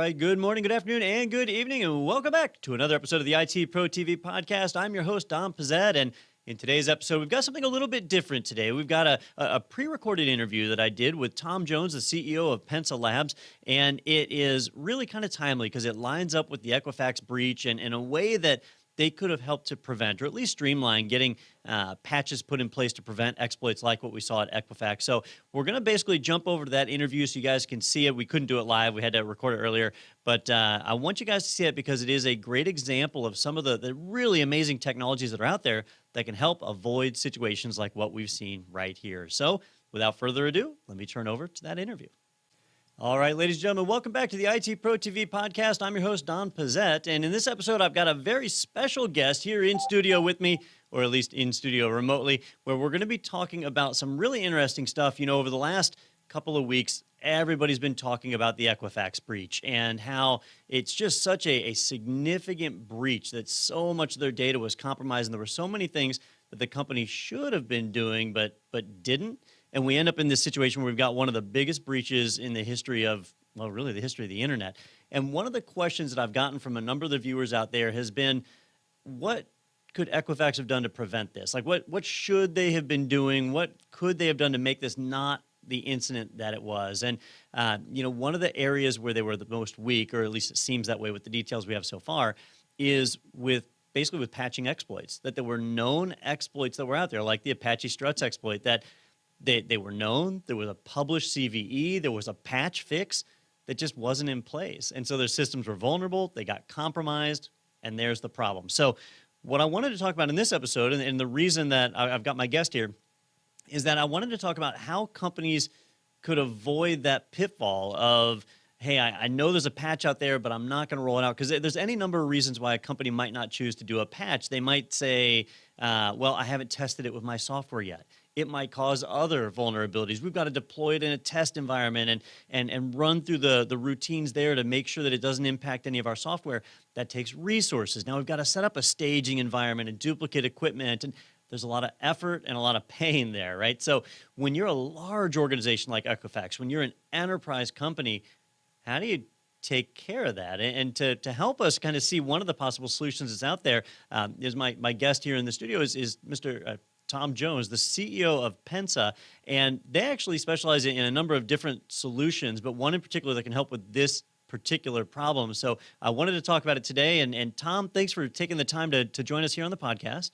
right. Good morning, good afternoon, and good evening, and welcome back to another episode of the ITProTV podcast. I'm your host, Pezet, and in today's episode, we've got something a little bit different today. We've got a pre-recorded interview that I did with Tom Jones, the CEO of Pensa Labs, and it is really kind of timely because it lines up with the Equifax breach and in a way that they could have helped to prevent, or at least streamline, getting patches put in place to prevent exploits like what we saw at Equifax. So we're going to basically jump over to that interview so you guys can see it. We couldn't do it live. We had to record it earlier. But I want you guys to see it because it is a great example of some of the really amazing technologies that are out there that can help avoid situations like what we've seen right here. So without further ado, let me turn over to that interview. All right, ladies and gentlemen, welcome back to the ITProTV podcast. I'm your host, Pezet, and in this episode, I've got a very special guest here in studio with me, or at least in studio remotely, where we're going to be talking about some really interesting stuff. You know, over the last couple of weeks, everybody's been talking about the Equifax breach and how it's just such a significant breach that so much of their data was compromised, and there were so many things that the company should have been doing but didn't. And we end up in this situation where we've got one of the biggest breaches in the history of, well, really the history of the internet. And one of the questions that I've gotten from a number of the viewers out there has been, what could Equifax have done to prevent this? Like, what should they have been doing? What could they have done to make this not the incident that it was? And, you know, one of the areas where they were the most weak, or at least it seems that way with the details we have so far, is basically with patching exploits, that there were known exploits that were out there, like the Apache Struts exploit, that they were known. There was a published CVE. There was a patch fix that just wasn't in place. And so their systems were vulnerable. They got compromised, and there's the problem. So what I wanted to talk about in this episode, and the reason that I've got my guest here, is that I wanted to talk about how companies could avoid that pitfall of, hey, I know there's a patch out there, but I'm not going to roll it out. Because there's any number of reasons why a company might not choose to do a patch. They might say, well, I haven't tested it with my software yet. It might cause other vulnerabilities. We've got to deploy it in a test environment and run through the routines there to make sure that it doesn't impact any of our software. That takes resources. Now we've got to set up a staging environment and duplicate equipment, and there's a lot of effort and a lot of pain there, right? So when you're a large organization like Equifax, when you're an enterprise company, how do you take care of that? And to help us kind of see one of the possible solutions that's out there is my guest here in the studio is Mr. Tom Jones, the CEO of Pensa, and they actually specialize in a number of different solutions, but one in particular that can help with this particular problem. So I wanted to talk about it today, and Tom, thanks for taking the time to join us here on the podcast.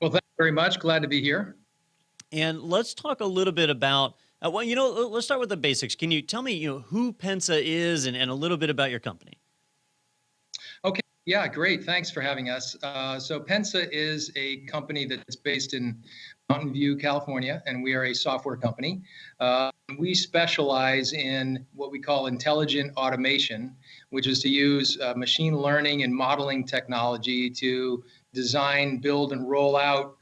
Well, thank you very much. Glad to be here. And let's talk a little bit about, well, you know, let's start with the basics. Can you tell me, who Pensa is and a little bit about your company? Okay. Yeah, great. Thanks for having us. So Pensa is a company that's based in Mountain View, California, and we are a software company. We specialize in what we call intelligent automation, which is to use machine learning and modeling technology to design, build, and roll out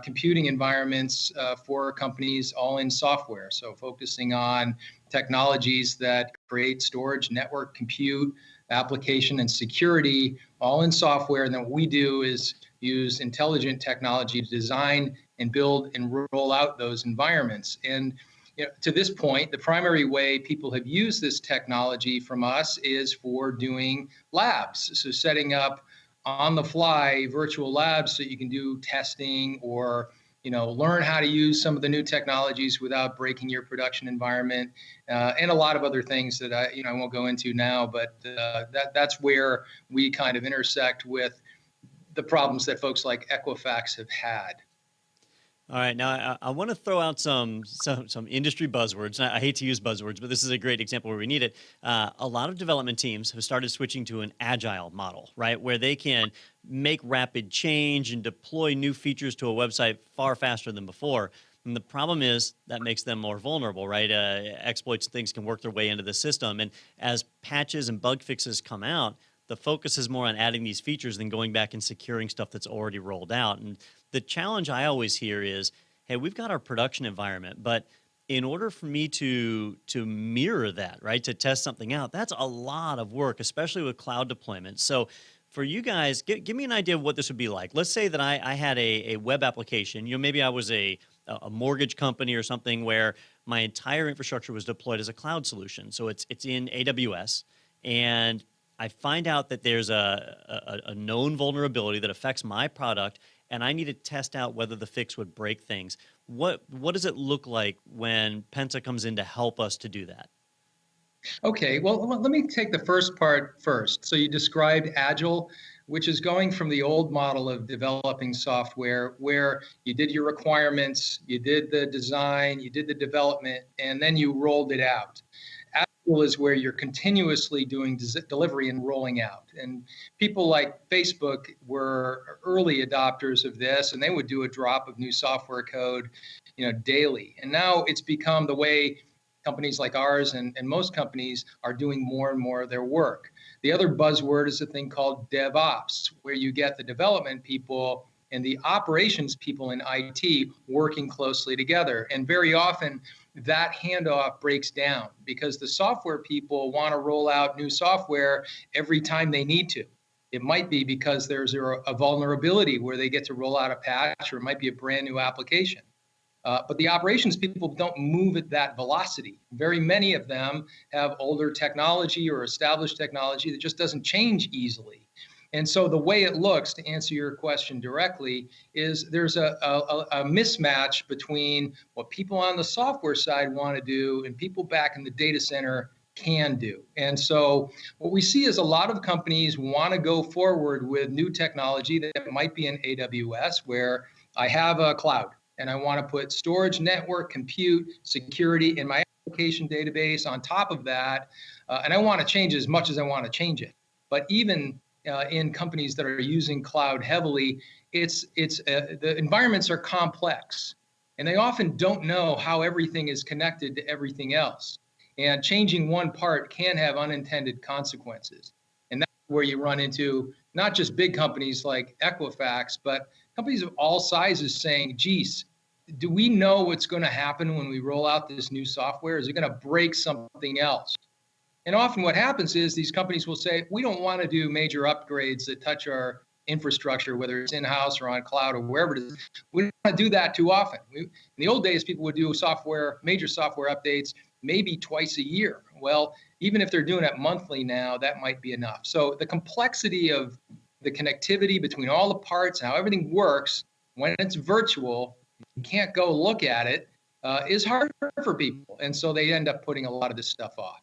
computing environments for companies, all in software. So focusing on technologies that create storage, network, compute, application, and security, all in software. And then what we do is use intelligent technology to design and build and roll out those environments. And to this point, the primary way people have used this technology from us is for doing labs. So setting up on-the-fly virtual labs so you can do testing or learn how to use some of the new technologies without breaking your production environment, and a lot of other things that I won't go into now. But that's where we kind of intersect with the problems that folks like Equifax have had. All right, now I want to throw out some industry buzzwords. I hate to use buzzwords, but this is a great example where we need it. A lot of development teams have started switching to an agile model, right, where they can make rapid change and deploy new features to a website far faster than before. And the problem is that makes them more vulnerable, right? Exploits and things can work their way into the system. And as patches and bug fixes come out, the focus is more on adding these features than going back and securing stuff that's already rolled out. And the challenge I always hear is, hey, we've got our production environment, but in order for me to mirror that, right, to test something out, that's a lot of work, especially with cloud deployment. So for you guys, give me an idea of what this would be like. Let's say that I had a web application. Maybe I was a a mortgage company or something where my entire infrastructure was deployed as a cloud solution. So it's in AWS, and I find out that there's a known vulnerability that affects my product, and I need to test out whether the fix would break things. What does it look like when Pensa comes in to help us to do that? Okay, well, let me take the first part first. So you described Agile, which is going from the old model of developing software where you did your requirements, you did the design, you did the development, and then you rolled it out. Agile is where you're continuously doing delivery and rolling out. And people like Facebook were early adopters of this, and they would do a drop of new software code, daily. And now it's become the way companies like ours and most companies are doing more and more of their work. The other buzzword is a thing called DevOps, where you get the development people and the operations people in IT working closely together. And very often that handoff breaks down because the software people want to roll out new software every time they need to. It might be because there's a vulnerability where they get to roll out a patch, or it might be a brand new application. But the operations people don't move at that velocity. Very many of them have older technology or established technology that just doesn't change easily. And so the way it looks, to answer your question directly, is there's a mismatch between what people on the software side want to do and people back in the data center can do. And so what we see is a lot of companies want to go forward with new technology that might be in AWS, where I have a cloud and I want to put storage, network, compute, security in my application database on top of that. And I want to change as much as I want to change it. But even in companies that are using cloud heavily, the environments are complex, and they often don't know how everything is connected to everything else. And changing one part can have unintended consequences. And that's where you run into not just big companies like Equifax, but companies of all sizes saying, geez, do we know what's going to happen when we roll out this new software? Is it going to break something else? And often what happens is these companies will say, we don't want to do major upgrades that touch our infrastructure, whether it's in-house or on cloud or wherever it is. We don't want to do that too often. In the old days, people would do major software updates maybe twice a year. Well, even if they're doing it monthly now, that might be enough. So the complexity of the connectivity between all the parts and how everything works when it's virtual, you can't go look at it, is hard for people. And so they end up putting a lot of this stuff off.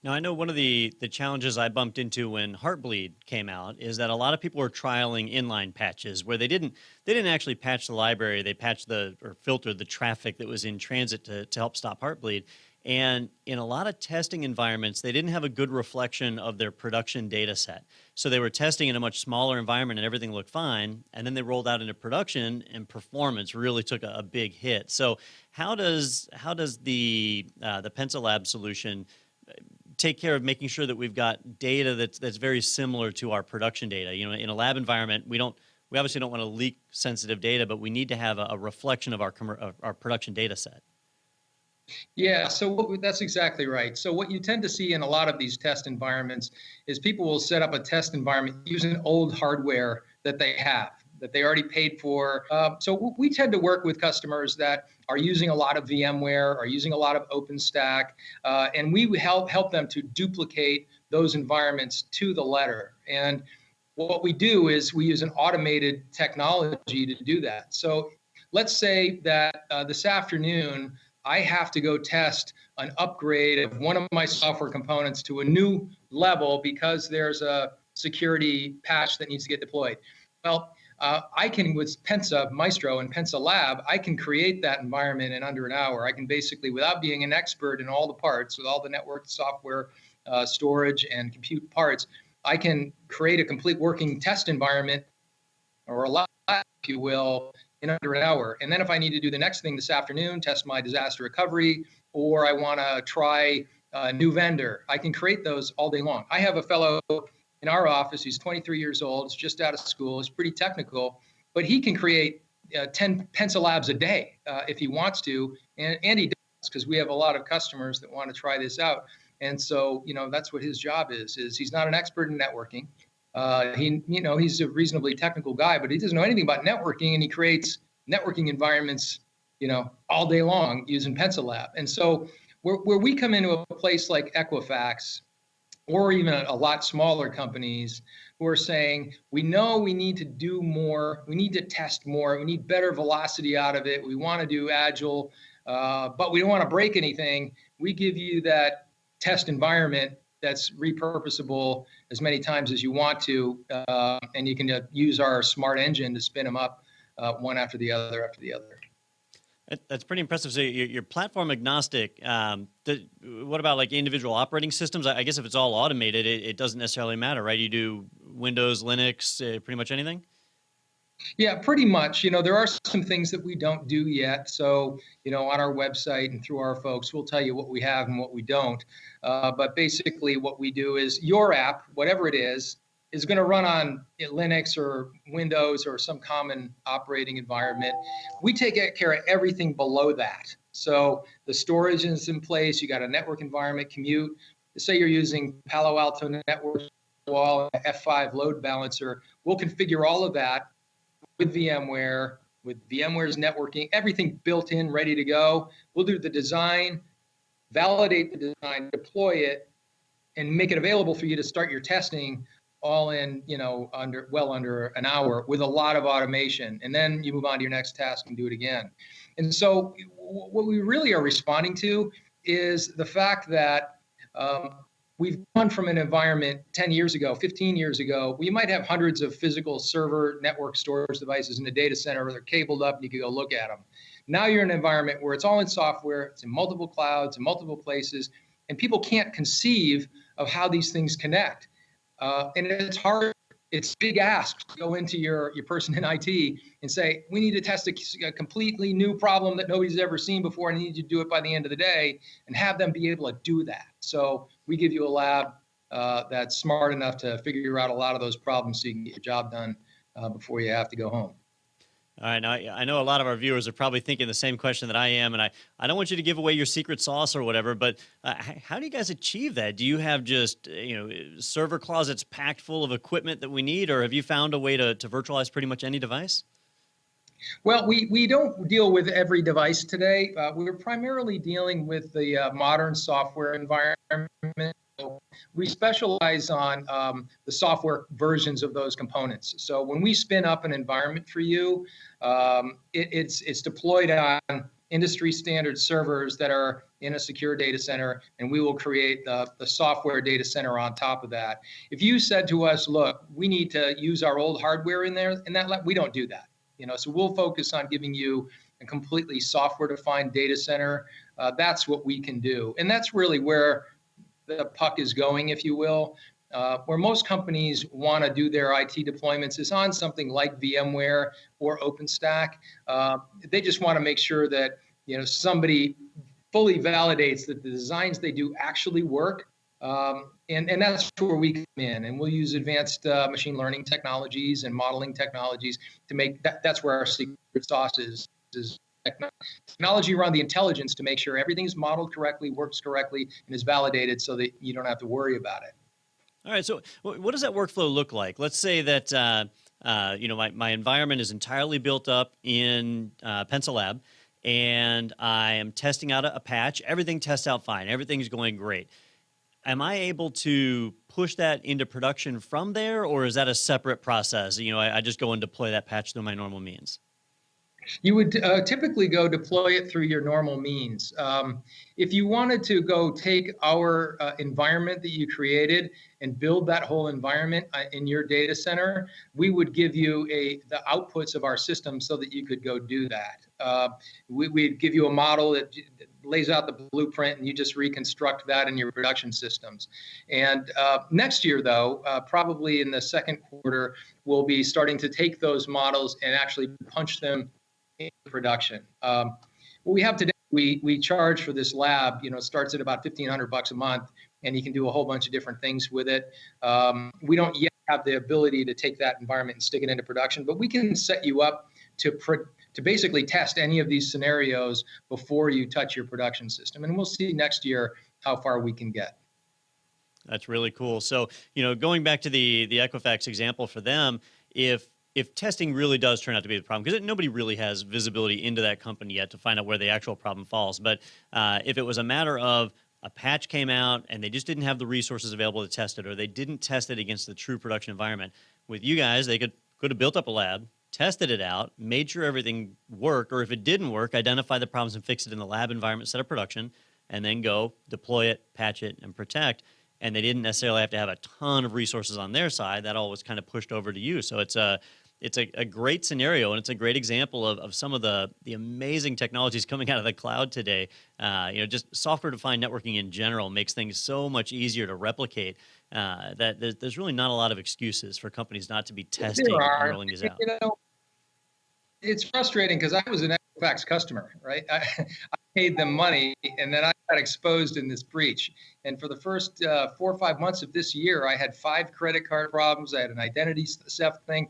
Now, I know one of the challenges I bumped into when Heartbleed came out is that a lot of people were trialing inline patches where they didn't actually patch the library. They patched or filtered the traffic that was in transit to help stop Heartbleed. And in a lot of testing environments, they didn't have a good reflection of their production data set. So they were testing in a much smaller environment and everything looked fine. And then they rolled out into production and performance really took a big hit. So how does the Pensa Lab solution take care of making sure that we've got data that's very similar to our production data? You know, in a lab environment, we obviously don't want to leak sensitive data, but we need to have a reflection of our production data set. Yeah, so that's exactly right. So what you tend to see in a lot of these test environments is people will set up a test environment using old hardware that they have, that they already paid for. So we tend to work with customers that are using a lot of VMware, are using a lot of OpenStack, and we help them to duplicate those environments to the letter. And what we do is we use an automated technology to do that. So let's say that this afternoon, I have to go test an upgrade of one of my software components to a new level because there's a security patch that needs to get deployed. Well, I can, with Pensa Maestro and Pensa Lab, I can create that environment in under an hour. I can basically, without being an expert in all the parts, with all the network software, storage, and compute parts, I can create a complete working test environment, or a lab, if you will, in under an hour. And then if I need to do the next thing this afternoon, test my disaster recovery, or I want to try a new vendor, I can create those all day long. I have a fellow in our office, he's 23 years old, he's just out of school, he's pretty technical, but he can create 10 Pensa Labs a day if he wants to, and he does, because we have a lot of customers that want to try this out. And so, that's what his job is he's not an expert in networking. He's a reasonably technical guy, but he doesn't know anything about networking, and he creates networking environments all day long using Pensa Lab. And so where we come into a place like Equifax, or even a lot smaller companies who are saying, we know we need to do more, we need to test more, we need better velocity out of it, we want to do Agile, but we don't want to break anything. We give you that test environment that's repurposable as many times as you want to, and you can use our smart engine to spin them up one after the other after the other. That's pretty impressive. So you're platform agnostic. What about like individual operating systems? I guess if it's all automated, it doesn't necessarily matter, right? You do Windows, Linux, pretty much anything? Yeah, pretty much. There are some things that we don't do yet. So, on our website and through our folks, we'll tell you what we have and what we don't. But basically what we do is your app, whatever it is going to run on Linux or Windows or some common operating environment. We take care of everything below that. So the storage is in place. You got a network environment, commute. Say you're using Palo Alto Network Wall, F5 load balancer. We'll configure all of that with VMware, with VMware's networking, everything built in, ready to go. We'll do the design, validate the design, deploy it, and make it available for you to start your testing all in, under an hour with a lot of automation. And then you move on to your next task and do it again. And so what we really are responding to is the fact that we've gone from an environment 10 years ago, 15 years ago, we might have hundreds of physical server network storage devices in the data center where they're cabled up and you can go look at them. Now you're in an environment where it's all in software, it's in multiple clouds, in multiple places, and people can't conceive of how these things connect. And it's hard, it's big ask to go into your person in IT and say, we need to test a completely new problem that nobody's ever seen before, and I need you to do it by the end of the day, and have them be able to do that. So we give you a lab that's smart enough to figure out a lot of those problems so you can get your job done before you have to go home. All right. Now, I know a lot of our viewers are probably thinking the same question that I am, and I don't want you to give away your secret sauce or whatever, but how do you guys achieve that? Do you have just, server closets packed full of equipment that we need, or have you found a way to virtualize pretty much any device? Well, we don't deal with every device today. We're primarily dealing with the modern software environment. We specialize on the software versions of those components. So when we spin up an environment for you, it's deployed on industry standard servers that are in a secure data center, and we will create the software data center on top of that. If you said to us, look, we need to use our old hardware in there, and that we don't do that. So we'll focus on giving you a completely software-defined data center. That's what we can do, and that's really where the puck is going, if you will. Where most companies want to do their IT deployments is on something like VMware or OpenStack. They just want to make sure that somebody fully validates that the designs they do actually work. And that's where we come in, and we'll use advanced machine learning technologies and modeling technologies to make that. That's where our secret sauce is technology around the intelligence to make sure everything's modeled correctly, works correctly, and is validated so that you don't have to worry about it. All right. So what does that workflow look like? Let's say that my environment is entirely built up in Pensa Lab, and I am testing out a patch. Everything tests out fine. Everything's going great. Am I able to push that into production from there, or is that a separate process? I just go and deploy that patch through my normal means. You would typically go deploy it through your normal means. If you wanted to go take our environment that you created and build that whole environment in your data center, we would give you the outputs of our system so that you could go do that. We'd give you a model that lays out the blueprint, and you just reconstruct that in your production systems. And next year, though, probably in the second quarter, we'll be starting to take those models and actually punch them in production. What we have today, we charge for this lab, starts at about $1,500 a month, and you can do a whole bunch of different things with it. We don't yet have the ability to take that environment and stick it into production, but we can set you up to basically test any of these scenarios before you touch your production system. And we'll see next year how far we can get. That's really cool. So, going back to the Equifax example for them, if if testing really does turn out to be the problem, because nobody really has visibility into that company yet to find out where the actual problem falls. But if it was a matter of a patch came out and they just didn't have the resources available to test it, or they didn't test it against the true production environment, with you guys, they could have built up a lab, tested it out, made sure everything worked, or if it didn't work, identify the problems and fix it in the lab environment instead of production, and then go deploy it, patch it, and protect. And they didn't necessarily have to have a ton of resources on their side. That all was kind of pushed over to you. So it's a great scenario, and it's a great example of some of the amazing technologies coming out of the cloud today. Just software-defined networking in general makes things so much easier to replicate that there's really not a lot of excuses for companies not to be testing and rolling these out. It's frustrating because I was an Equifax customer, right? I paid them money, and then I got exposed in this breach. And for the first 4 or 5 months of this year, I had 5 credit card problems. I had an identity theft thing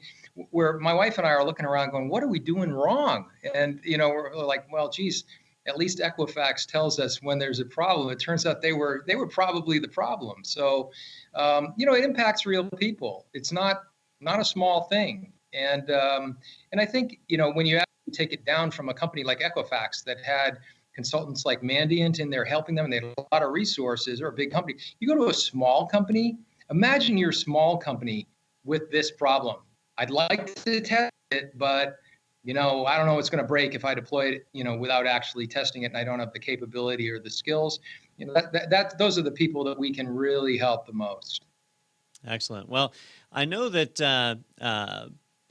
where my wife and I are looking around going, what are we doing wrong? And, we're like, well, geez, at least Equifax tells us when there's a problem. It turns out they were probably the problem. So, it impacts real people. It's not a small thing. And I think, when you actually take it down from a company like Equifax that had consultants like Mandiant in there helping them, and they had a lot of resources, or a big company, you go to a small company, imagine your small company with this problem. I'd like to test it, but, I don't know what's going to break if I deploy it, without actually testing it, and I don't have the capability or the skills. Those are the people that we can really help the most. Excellent. Well, I know that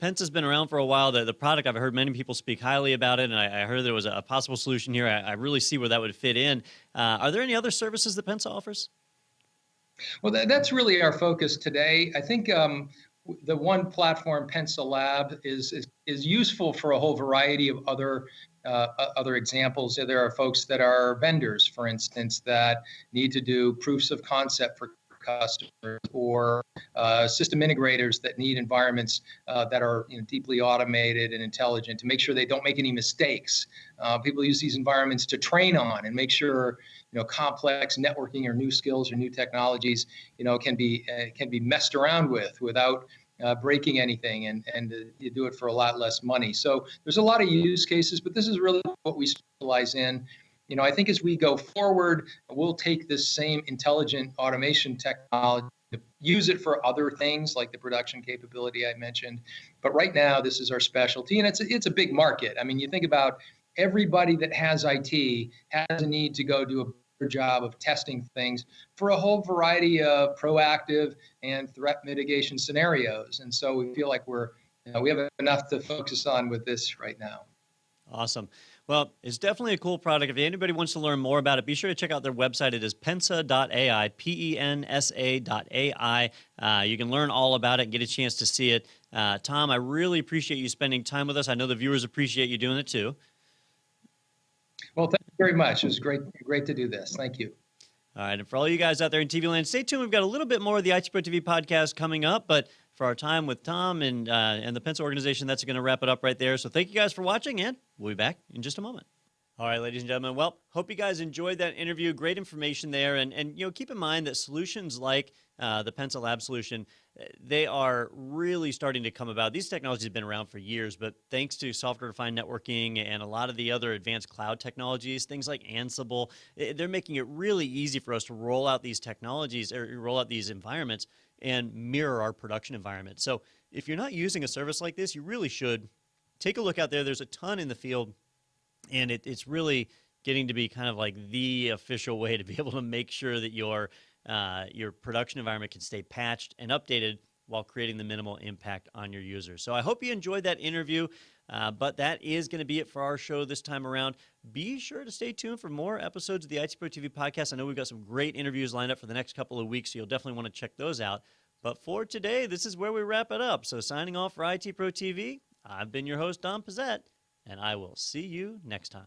Pensa's been around for a while. The product, I've heard many people speak highly about it, and I heard there was a possible solution here. I really see where that would fit in. Are there any other services that Pensa offers? Well, that's really our focus today. I think the one platform, Pensa Lab, is useful for a whole variety of other examples. There are folks that are vendors, for instance, that need to do proofs of concept for customers, or system integrators that need environments that are deeply automated and intelligent to make sure they don't make any mistakes. People use these environments to train on and make sure complex networking or new skills or new technologies can be messed around with without breaking anything, and you do it for a lot less money. So there's a lot of use cases, but this is really what we specialize in. I think as we go forward, we'll take this same intelligent automation technology, use it for other things like the production capability I mentioned. But right now, this is our specialty, and it's a big market. I mean, you think about everybody that has IT has a need to go do a better job of testing things for a whole variety of proactive and threat mitigation scenarios. And so we feel like we have enough to focus on with this right now. Awesome. Well, it's definitely a cool product. If anybody wants to learn more about it, be sure to check out their website. It is pensa.ai, pensa.ai. You can learn all about it and get a chance to see it. Tom, I really appreciate you spending time with us. I know the viewers appreciate you doing it too. Well, thank you very much. It was great to do this. Thank you. All right. And for all you guys out there in TV land, stay tuned. We've got a little bit more of the ITProTV podcast coming up, but for our time with Tom and the Pensa organization, that's going to wrap it up right there. So thank you guys for watching, and we'll be back in just a moment. All right, ladies and gentlemen. Well, hope you guys enjoyed that interview. Great information there. And keep in mind that solutions like the Pensa Lab solution, they are really starting to come about. These technologies have been around for years, but thanks to software-defined networking and a lot of the other advanced cloud technologies, things like Ansible, they're making it really easy for us to roll out these technologies or roll out these environments and mirror our production environment. So if you're not using a service like this, you really should take a look out there. There's a ton in the field, and it's really getting to be kind of like the official way to be able to make sure that your production environment can stay patched and updated while creating the minimal impact on your users. So I hope you enjoyed that interview, but that is going to be it for our show this time around. Be sure to stay tuned for more episodes of the ITProTV podcast. I know we've got some great interviews lined up for the next couple of weeks, so you'll definitely want to check those out. But for today, this is where we wrap it up. So signing off for ITProTV, I've been your host, Pezet, and I will see you next time.